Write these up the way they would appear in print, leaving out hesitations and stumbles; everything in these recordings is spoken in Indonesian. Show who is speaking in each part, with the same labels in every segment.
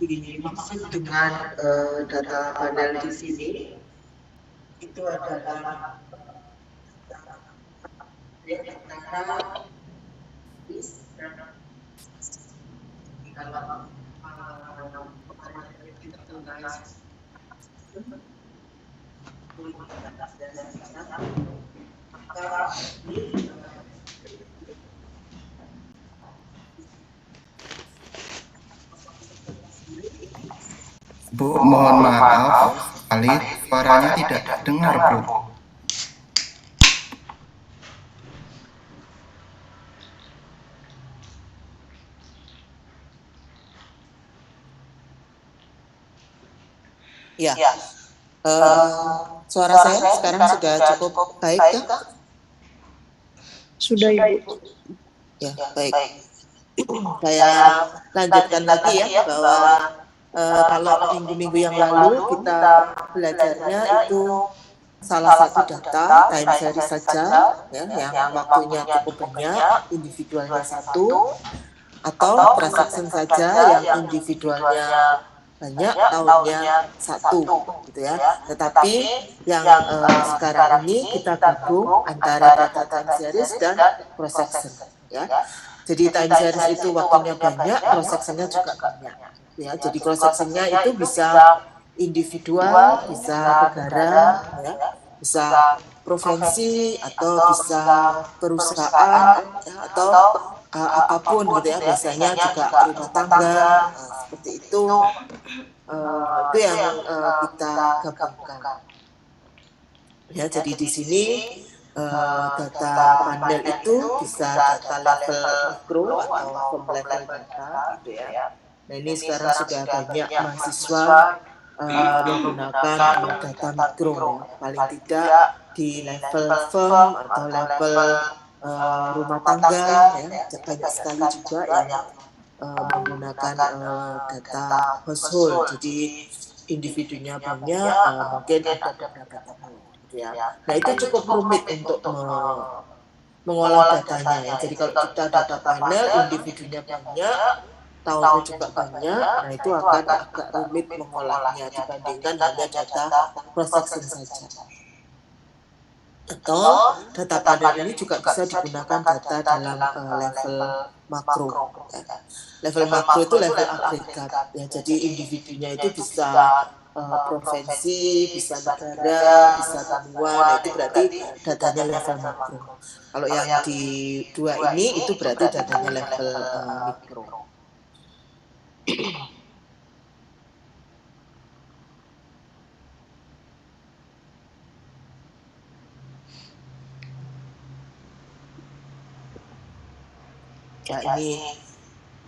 Speaker 1: dimaksud dengan data panel di sini itu adalah antara kalau kita tulis maka ini
Speaker 2: Bu, mohon maaf, sekali suaranya tidak terdengar, Bu.
Speaker 1: Ya, suara saya sekarang sudah cukup baik kah?
Speaker 3: Sudah, Ibu.
Speaker 1: Ya, baik. Saya lanjutkan lagi ya bahwa kalau minggu-minggu yang lalu kita belajarnya itu salah satu data time series saja ya, yang waktunya cukup banyak, individualnya satu, atau transaction saja yang individualnya banyak, tahunnya satu gitu ya. Tetapi yang sekarang ini kita gabung antara data time series dan cross section ya. Jadi time series itu waktunya banyak, cross sectionnya juga banyak ya. Jadi cross sectionnya itu bisa individual, bisa negara ya, bisa provinsi atau bisa perusahaan ya, atau apapun gitu ya, biasanya juga rumah tangga seperti itu yang kita gabungkan ya. Jadi di sini data panel itu bisa data level mikro atau form level data gitu ya. Nah ini sekarang sudah banyak mahasiswa menggunakan data mikro ya, paling tidak di level firm atau level rumah tangga ya, banyak sekali juga yang menggunakan data household. Jadi individunya banyak, mungkin ada beberapa tahun gitu ya. Nah itu cukup rumit untuk mengolah datanya ya. Jadi kalau kita data panel individunya banyak, tahunnya juga banyak, nah itu akan agak rumit mengolahnya dibandingkan hanya data cross section saja. Atau data panel ini juga bisa digunakan data dalam level makro ya. Level makro itu level agregat ya, jadi individunya itu bisa provinsi, bisa negara, bisa benua. Nah itu berarti datanya level makro. Kalau yang di dua ini itu berarti datanya level mikro. Ya ini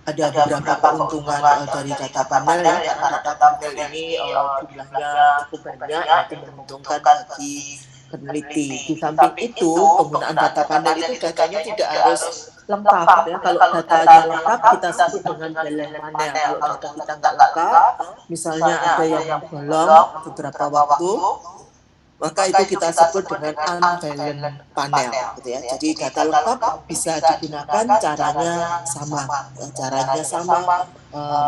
Speaker 1: ada beberapa keuntungan dari data panel ya, karena data panel ini jumlahnya cukup banyak, itu menguntungkan bagi peneliti. Di samping itu penggunaan data panel itu datanya tidak harus lengkap ya. Kalau datanya lengkap kita sebut dengan balance panel. Kalau data kita nggak lengkap, misalnya ada yang bolong beberapa waktu, maka itu kita sebut dengan unbalanced panel gitu ya. Jadi data lengkap bisa digunakan, caranya sama ya,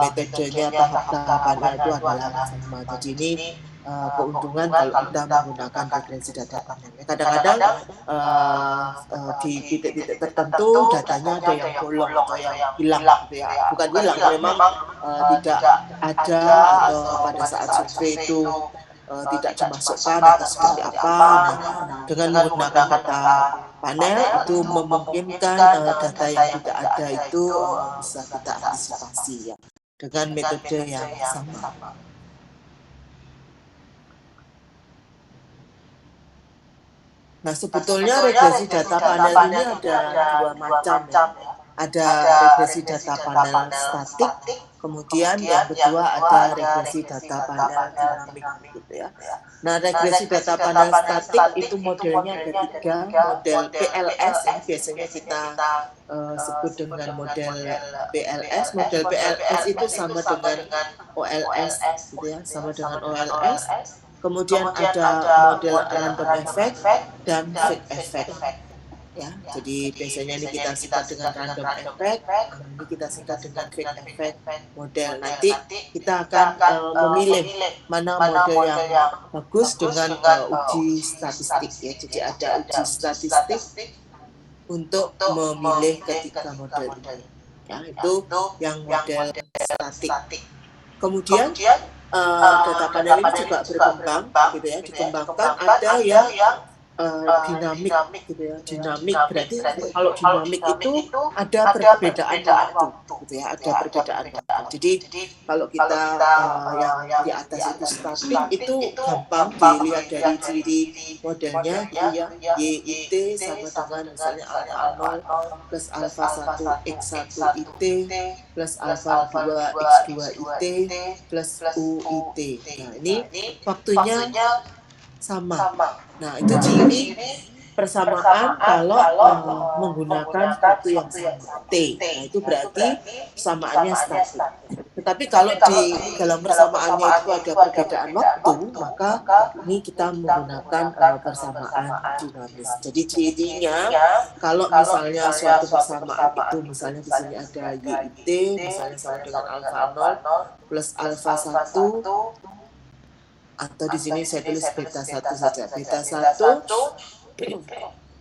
Speaker 1: metodenya, tahap-tahapannya itu adalah sama. Jadi ini keuntungan kalau kita menggunakan regresi data panel. Kadang-kadang di titik-titik tertentu datanya ada yang bolong atau yang hilang gitu ya. Bukan hilang, memang tidak ada atau pada saat survei itu tidak dimasukkan atau seperti apa. Nah, dengan menggunakan data panel itu memungkinkan data yang tidak ada itu bisa kita antisipasi ya dengan metode yang sama. Nah sebetulnya regresi data panel ini ada dua macam ya. Ada regresi data panel statik, kemudian yang kedua ada regresi data panel dinamik gitu ya. Nah regresi data panel statik itu modelnya ada tiga, model PLS yang biasanya kita sebut dengan model PLS. Model PLS itu sama dengan OLS gitu ya, sama dengan OLS. Kemudian ada model random effect dan fake effect. ya. Jadi biasanya ini kita singkat dengan random effect, ini kita singkat dengan quick effect model. Nanti kita akan memilih mana model yang bagus dengan uji statistik ya. Jadi ada uji statistik untuk memilih ketiga model ini. Ya, itu yang model statik. Kemudian data panel ini juga berkembang, gitu ya, dikembangkan ada yang dinamik, gitu ya. Dinamik berarti kalau dinamik itu ada perbedaan waktu, gitu ya, ada perbedaan waktu. Jadi kalau kita yang di atas itu statik itu gampang dilihat dari ciri modelnya, gitu ya. YIT sama dengan misalnya alpha 0 plus alpha 1 x1 IT plus alpha 2 x2 IT plus UIT. Nah, ini waktunya sama. Nah, itu ciri persamaan kalau menggunakan waktu yang sama, T. Nah, itu berarti persamaannya statik. Tetapi kalau di dalam persamaannya itu ada perbedaan waktu, maka ini kita menggunakan persamaan dinamis. Jadi cirinya kalau misalnya suatu persamaan itu misalnya di sini ada YIT, misalnya sama dengan alpha 0 plus alpha 1, atau di sini saya tulis beta 1 saja. Beta 1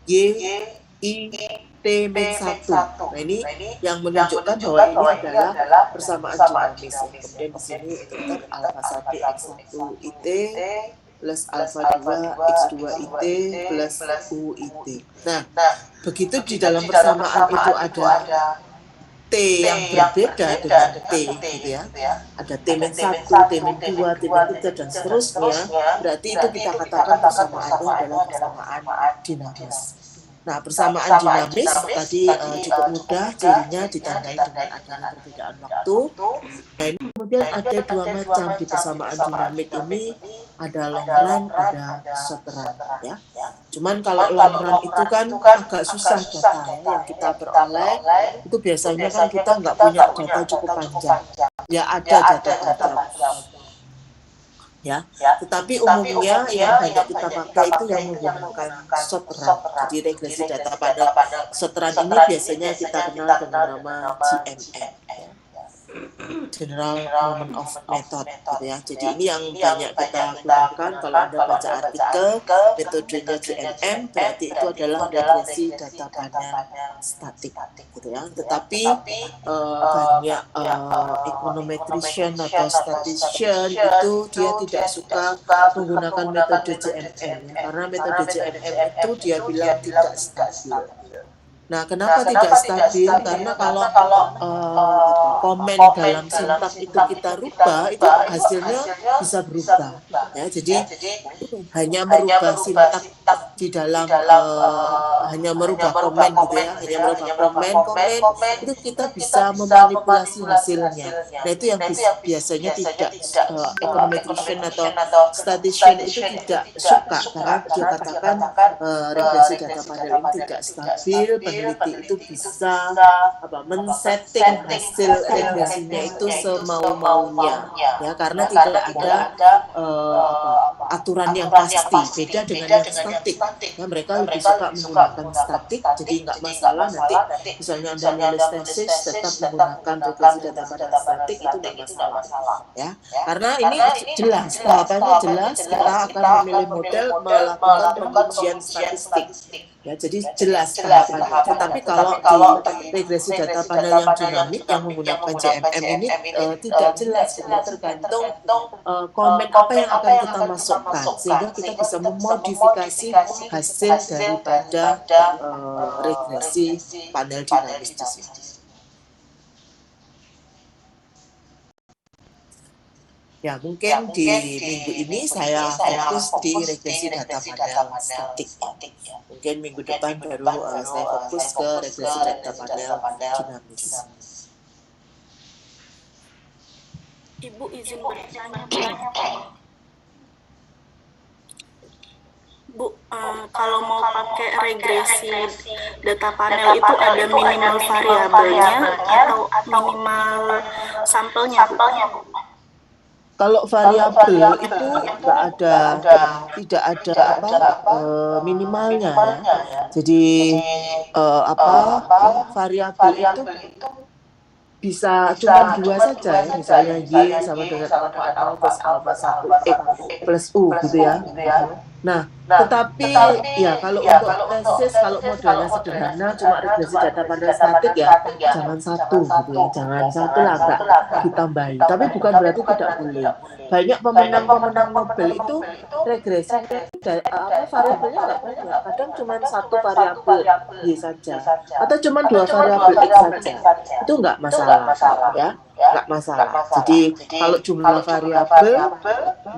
Speaker 1: Y I T min 1. Nah, ini yang menunjukkan bahwa ini adalah persamaan dinamis. Kemudian di sini tetap alpha 1 x1 IT plus alpha 2 x2 IT plus UIT. Nah, begitu di dalam persamaan itu ada T yang berbeda dengan T, gitu ya. Ada T min 1, T min 2, T min 3, dan seterusnya. Berarti itu kita katakan persamaannya adalah persamaan dinamis. Nah, persamaan dinamis tadi cukup mudah, cirinya ditandai dengan adanya perbedaan waktu. Nah, ini kemudian ada dua macam di persamaan dinamik ini, ada long run, ada short run, ya. Cuman kalau long run itu kan agak susah data ya, yang kita peroleh itu biasanya kan kita nggak punya data cukup panjang. Ya ada data panjang. Ya, tetapi umumnya yang banyak kita pakai itu yang menggunakan short run. Jadi regresi data pada short run ini biasanya kita kenal dengan nama GMM, ya. General Moment of Method, gitu ya. Jadi ini yang banyak kita gunakan kalau Anda baca artikel metodenya GMM, berarti itu adalah regresi data panel statik, gitu ya. Tetapi banyak econometrician atau statistician itu dia tidak suka menggunakan metode GMM, ya, karena metode GMM itu dia bilang tidak stabil. Nah, kenapa tidak stabil? Karena kalau komen dalam sintak itu kita rubah, itu hasilnya bisa berubah. Ya, jadi hanya merubah sintak di dalam hanya merubah komen, gitu ya, hanya merubah komen itu kita bisa memanipulasi hasilnya. Nah, itu yang biasanya tidak econometrician atau statistician itu tidak suka, karena dia katakan regresi data panel ini tidak stabil. Peneliti itu bisa men-setting hasil regresinya itu semau-maunya, ya, karena tidak ada aturan yang pasti. Beda dengan yang statik, ya, mereka lebih suka menggunakan statik, jadi nggak masalah nanti misalnya Anda nulis tesis tetap menggunakan regresi data panel statik, itu nggak masalah, ya, karena ini jelas, tahapannya jelas, kita akan memilih model melakukan pengujian statistik. Ya, jadi jelas tahapannya. Tetapi kalau di regresi data panel yang dinamik yang menggunakan GMM ini tidak jelas, karena tergantung komen apa yang akan kita masukkan, sehingga kita bisa memodifikasi hasil daripada regresi panel dinamis di sini. Ya, mungkin di minggu ini saya fokus di regresi data panel statik. Mungkin minggu depan baru saya fokus ke regresi data panel dinamis.
Speaker 3: Ibu izin bertanya. Bu, kalau mau pakai regresi data panel itu ada minimal variabelnya atau minimal sampelnya, Bu?
Speaker 1: Kalau variabel itu nggak ada, tidak ada apa minimalnya ya. Jadi variabel itu bisa cuma dua saja ya, misalnya Y sama dengan alfa 0 plus alfa 1 X plus U gitu ya. Nah, tetapi ya kalau untuk tesis, kalau modelnya sederhana cuma regresi data panel statik ya jangan satu gitu ya, jangan satu lah nggak ditambahi. Tapi bukan berarti tidak boleh. Banyak pemenang-pemenang Nobel itu regresinya variabelnya nggak banyak, kadang cuma satu variabel Y saja atau cuma dua variabel X saja, itu nggak masalah ya, nggak masalah. Jadi kalau jumlah variabel,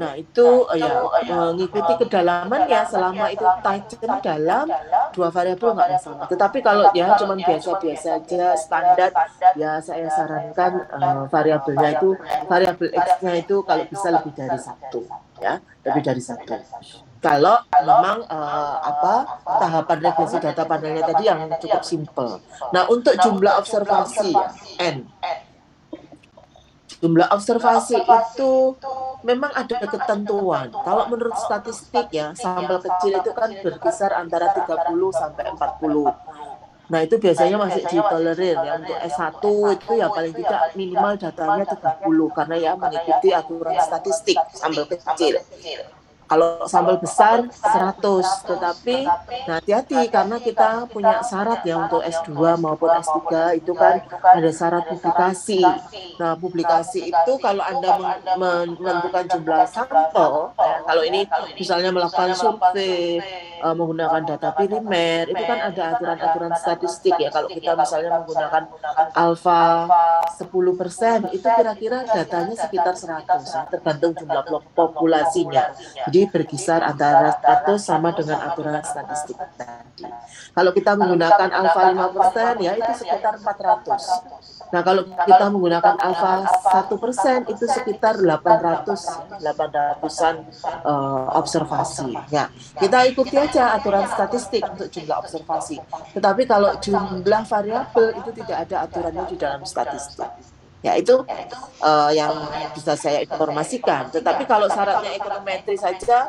Speaker 1: nah itu ya mengikuti kedalamannya, selama itu tajam dalam dua variabel nggak masalah. Tetapi kalau ya cuma biasa-biasa aja standar, ya saya sarankan variabelnya itu, variabel X-nya itu kalau bisa lebih dari satu ya, lebih dari satu. Kalau memang tahapan regresi data panelnya tadi yang cukup simple. Nah, untuk jumlah observasi ya, N. Jumlah observasi itu memang ada ketentuan. Kalau menurut statistik ya, sampel kecil itu kan berkisar antara 30 sampai 40. Nah, itu biasanya masih ditolerir ya. Untuk S1 itu ya paling tidak minimal datanya 30 karena ya mengikuti aturan statistik sampel kecil. Kalau sampel besar 100, tetapi hati-hati karena kita punya syarat ya untuk S2 maupun S3 itu kan ada syarat publikasi. Nah, publikasi itu kalau Anda menentukan jumlah sampel, ya, kalau ini misalnya melakukan survei menggunakan data primer, itu kan ada aturan-aturan statistik ya. Kalau kita misalnya menggunakan alfa 10%, itu kira-kira datanya sekitar 100 ya, tergantung jumlah populasinya. Jadi berkisar antara 100 sama dengan aturan statistik tadi. Kalau kita menggunakan alfa 5% ya itu sekitar 400. Nah, kalau kita menggunakan alfa 1% itu sekitar 800-an observasi. Ya, kita ikuti aja aturan statistik untuk jumlah observasi. Tetapi kalau jumlah variabel itu tidak ada aturannya di dalam statistik. Ya, itu yang bisa saya informasikan. Tetapi kalau syaratnya ekonometri saja,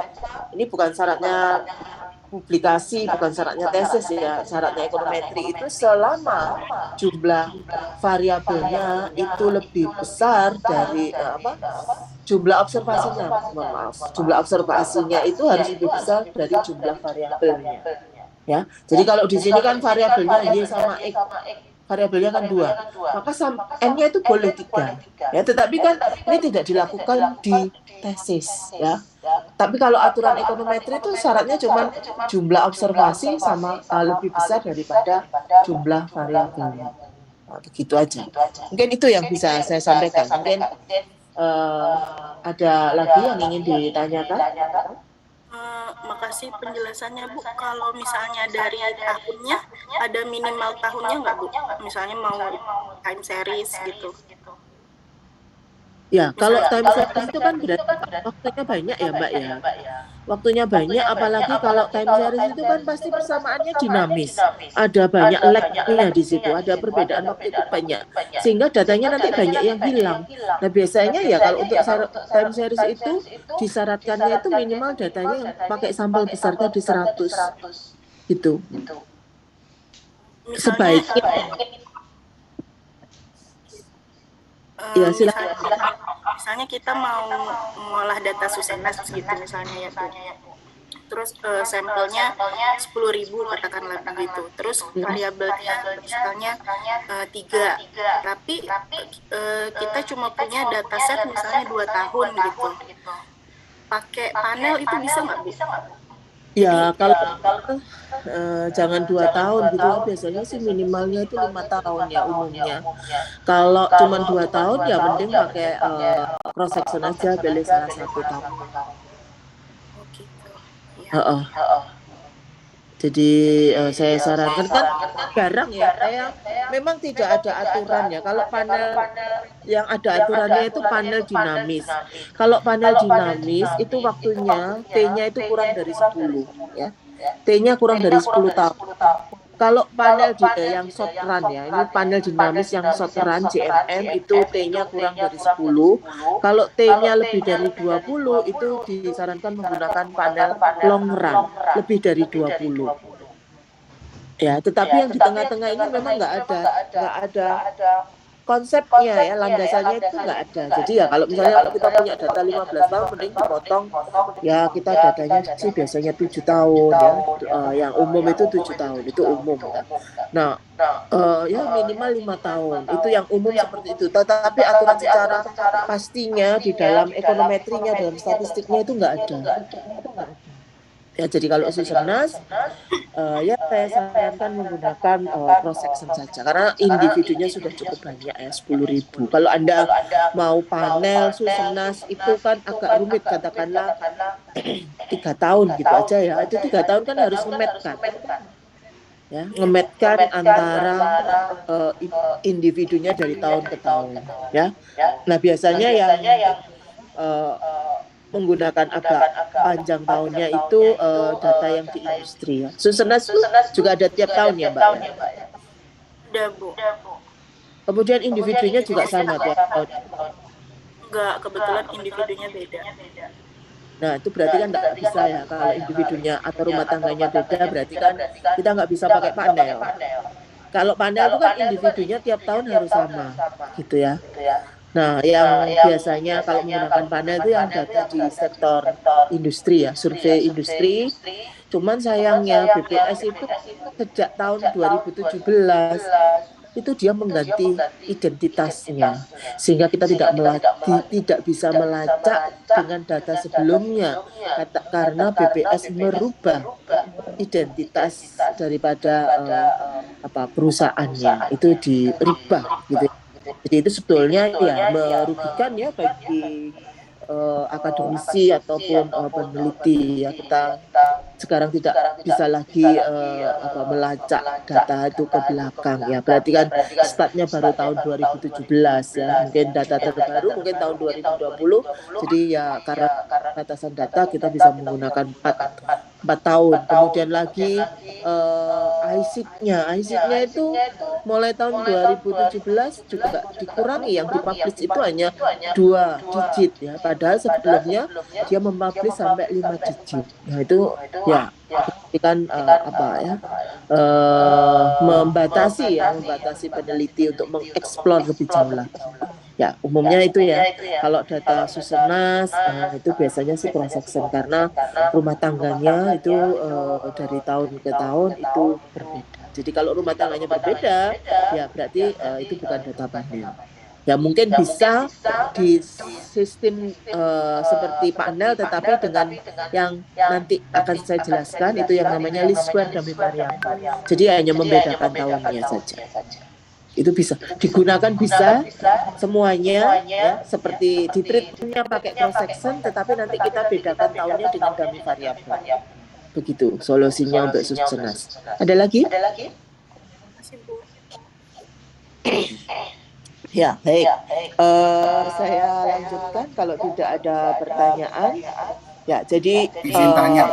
Speaker 1: ini bukan syaratnya publikasi, bukan syaratnya tesis ya. Syaratnya ekonometri itu selama jumlah variabelnya itu lebih besar dari jumlah observasinya. Maaf, jumlah observasinya itu harus lebih besar dari jumlah variabelnya. Ya, jadi kalau di sini kan variabelnya Y sama X, variabelnya kan 2, maka N-nya itu boleh 3 ya, tetapi kan ini tidak dilakukan di tesis ya. Tapi kalau aturan ekonometri itu syaratnya cuma jumlah observasi sama lebih besar daripada jumlah variabelnya. Nah, begitu aja. Mungkin itu yang bisa saya sampaikan. Mungkin ada lagi yang ingin ditanyakan?
Speaker 3: Makasih penjelasannya Bu. Kalau misalnya dari tahunnya ada minimal tahunnya nggak Bu? Misalnya mau time series gitu.
Speaker 1: Ya, kalau time series itu kan berarti waktunya banyak ya Mbak ya. Waktunya banyak, apalagi kalau time series itu kan pasti persamaannya dinamis. Ada banyak lag-nya di situ, ada perbedaan waktu itu banyak. Sehingga datanya nanti banyak yang hilang. Nah, biasanya ya kalau untuk time series itu disyaratkannya itu minimal datanya yang pakai sampel besarnya di 100. Gitu. Sebaiknya ya silakan.
Speaker 3: Misalnya kita mau mengolah data Susenas gitu misalnya ya Bu. Terus sampelnya 10.000 katakanlah begitu. Terus variabelnya misalnya 3. Tapi kita cuma punya dataset misalnya 2 tahun gitu. Pakai panel itu bisa nggak Bu?
Speaker 1: Ya, kalau jangan 2 tahun gitu ya, biasanya sih minimalnya itu 5 tahun ya umumnya. Kalau cuma 2 tahun ya mending pakai cross section aja, pilih salah satu tahun. Jadi saya sarankan kan jarang ya, memang tidak ada aturan ya. Kalau panel yang ada aturannya itu panel dinamis. Kalau panel dinamis itu waktunya T-nya itu kurang dari 10 ya. T-nya kurang dari 10 tahun. Kalau panel yang short run ya, ini panel dinamis yang short run JMM itu T-nya kurang dari 10. Kalau T-nya lebih dari 20 itu disarankan menggunakan panel long run, lebih dari 20. Ya, tetapi yang di tengah-tengah ini memang nggak ada konsepnya ya, landasannya itu nggak ada. Jadi ya kalau misalnya kita punya data 15 tahun mending dipotong ya, kita datanya sih biasanya 7 tahun ya. Yang umum itu 7 tahun, itu umum ya. Nah, ya minimal 5 tahun. Itu yang umum seperti itu. Tetapi aturan secara pastinya di dalam ekonometrinya, dalam statistiknya itu nggak ada. Ya, jadi kalau Susenas ya saya sarankan menggunakan cross section saja karena individunya sudah cukup banyak ya, 10.000. Kalau Anda mau panel Susenas itu kan agak rumit, katakanlah 3 tahun gitu aja ya. Itu 3 tahun kan harus ngemetkan. Ya, ngemetkan antara individunya dari tahun ke tahun ya. Nah, biasanya yang menggunakan agak panjang tahunnya itu data yang di industri ya. Susenas itu juga ada tiap tahun ya, Mbak ya?
Speaker 3: Udah, Bu.
Speaker 1: Kemudian individunya juga sama tiap tahun.
Speaker 3: Enggak, kebetulan individunya beda.
Speaker 1: Nah, itu berarti kan nggak bisa ya, kalau individunya atau rumah tangganya beda, berarti kan kita nggak bisa pakai panel. Kalau panel itu kan individunya tiap tahun harus sama, gitu ya. Nah, yang biasanya kalau menggunakan panel itu yang data di sektor industri ya, survei industri. Cuman sayangnya BPS itu sejak tahun 2017 itu dia mengganti identitasnya, sehingga kita tidak bisa melacak dengan data sebelumnya karena BPS merubah identitas daripada perusahaannya, itu dirubah gitu. Jadi itu sebetulnya ya merugikan ya bagi akademisi ataupun peneliti ya. Kita sekarang tidak bisa lagi melacak data itu ke belakang ya. Berarti kan startnya baru tahun 2017 ya. Mungkin data terbaru mungkin tahun 2020. Jadi ya karena batasan data kita bisa menggunakan 4 tahun. Kemudian lagi ISIC-nya itu mulai tahun 2017 juga dikurangi, yang dipublish itu hanya 2 digit ya, padahal sebelumnya dia mempublish sampai 5 digit. Nah itu ya kan membatasi peneliti untuk mengeksplor lebih jauh lagi. Ya, umumnya itu ya. Kalau data Susenas itu biasanya sih cross section karena rumah tangganya itu dari tahun ke tahun itu berbeda. Jadi kalau rumah tangganya berbeda, ya berarti itu bukan data panel. Ya mungkin bisa di sistem seperti panel, tetapi dengan yang nanti akan saya jelaskan itu yang namanya least square dummy variable. Jadi hanya membedakan tahunnya saja. Itu bisa digunakan, bisa semuanya ya, seperti di treatmentnya pakai cross section, tetapi nanti kita bedakan tahunnya dengan dummy variable. Begitu solusinya untuk Susenas. Ada lagi? Ya, baik. Saya lanjutkan kalau tidak ada pertanyaan. Ya, jadi
Speaker 2: izin tanya,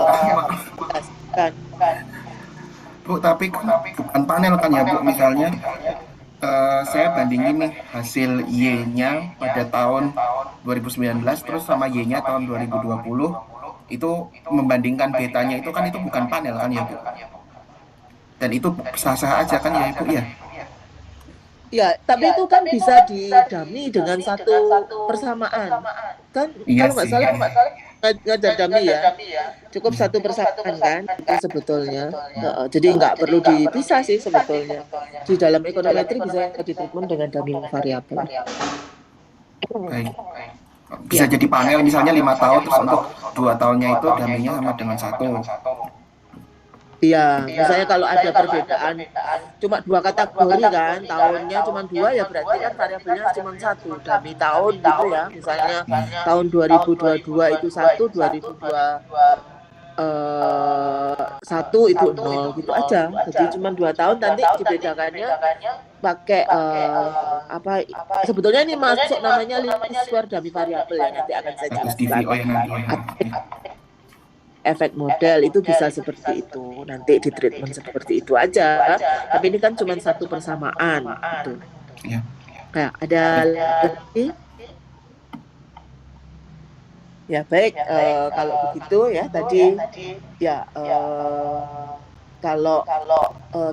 Speaker 2: Bu, tapi bukan panel kan ya, Bu? Misalnya saya bandingin nih hasil Y-nya pada tahun 2019 terus sama Y-nya tahun 2020, itu membandingkan betanya itu kan itu bukan panel kan ya, Bu? Dan itu sah-sah aja kan ya, Bu ya?
Speaker 1: Ya, tapi itu kan bisa didami dengan satu persamaan. Kan
Speaker 2: Iya,
Speaker 1: kalau nggak salah ngajar dami ya. Cukup satu persamaan kan itu sebetulnya. Jadi nggak perlu dipisah sih sebetulnya. Di dalam ekonometri bisa ditreatment dengan dami variabel.
Speaker 2: Baik. Bisa jadi panel misalnya 5 tahun terus untuk 2 tahunnya itu daminya sama dengan 1.
Speaker 1: Iya, misalnya kalau ada perbedaan cuma 2 kategori kan, tahunnya cuma 2 ya berarti kan variabelnya cuma 1, dami tahun gitu ya. Misalnya tahun 2022 itu 1, 2021 itu 0 gitu aja. Jadi cuma 2 tahun, nanti dibedakannya pakai sebetulnya ini masuk namanya least square dummy variable ya, nanti akan saya jelaskan. efek model itu bisa seperti itu, nanti di treatment seperti itu aja. Tapi ini kan cuma satu persamaan gitu.
Speaker 2: Ya.
Speaker 1: Nah, ada lagi? Ya baik, kalau begitu ya tadi ya kalau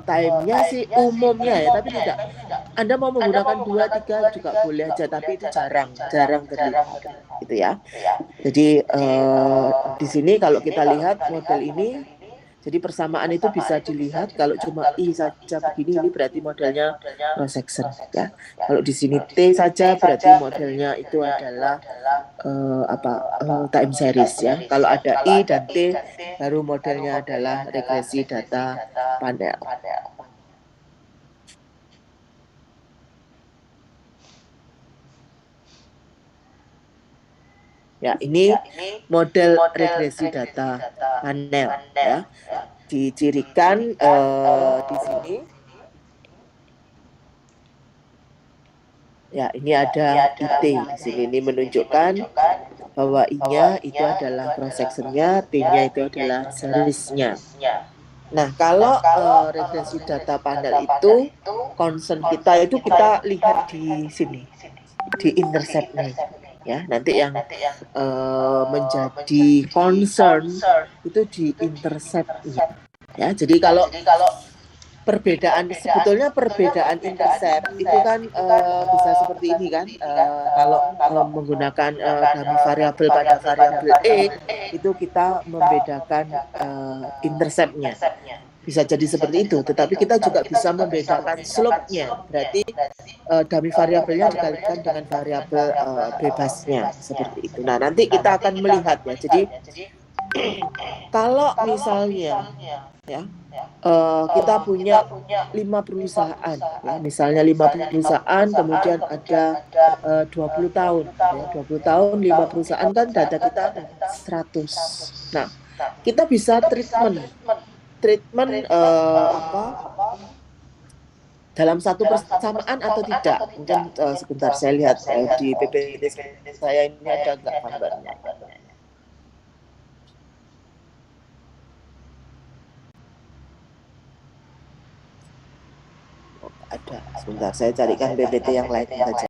Speaker 1: time-nya sih umumnya ya, tapi tidak. Anda mau menggunakan 2, 3 juga boleh aja, tapi itu jarang terlihat gitu ya. Jadi di sini kalau kita lihat model ini, jadi persamaan itu bisa dilihat kalau cuma I saja begini, ini berarti modelnya cross section ya. Kalau di sini T saja berarti modelnya itu adalah time series ya. Kalau ada I dan T baru modelnya adalah regresi data panel. Ya, ini model regresi data panel ya. Dicirikan di sini. Ya, ini ada IT di sini. Ini menunjukkan bahwa I-nya itu adalah cross section-nya, T-nya itu adalah series-nya. Nah, kalau regresi data panel itu concern kita itu kita lihat di sini, di intercept-nya. Ya, nanti yang menjadi concern itu di intercept-nya. Ya, jadi kalau sebetulnya perbedaan intercept itu kan bisa seperti ini kan, kalau menggunakan dummy variabel pada variabel itu kita membedakan intercept-nya. Bisa jadi seperti itu, tetapi kita juga bisa membedakan slope-nya. Berarti dummy variabelnya dikalikan dengan variabel bebasnya seperti itu. Nah, nanti kita akan melihat ya. Jadi kalau misalnya ya kita punya 5 perusahaan ya, misalnya 5 perusahaan kemudian ada 20 tahun ya, 20 tahun 5 perusahaan kan data kita 100. Nah, kita bisa treatment dalam satu persamaan atau tidak. Mungkin sebentar saya lihat di PPT saya ini ada nggak gambarnya. Ada. Sebentar saya carikan PPT yang lain saja.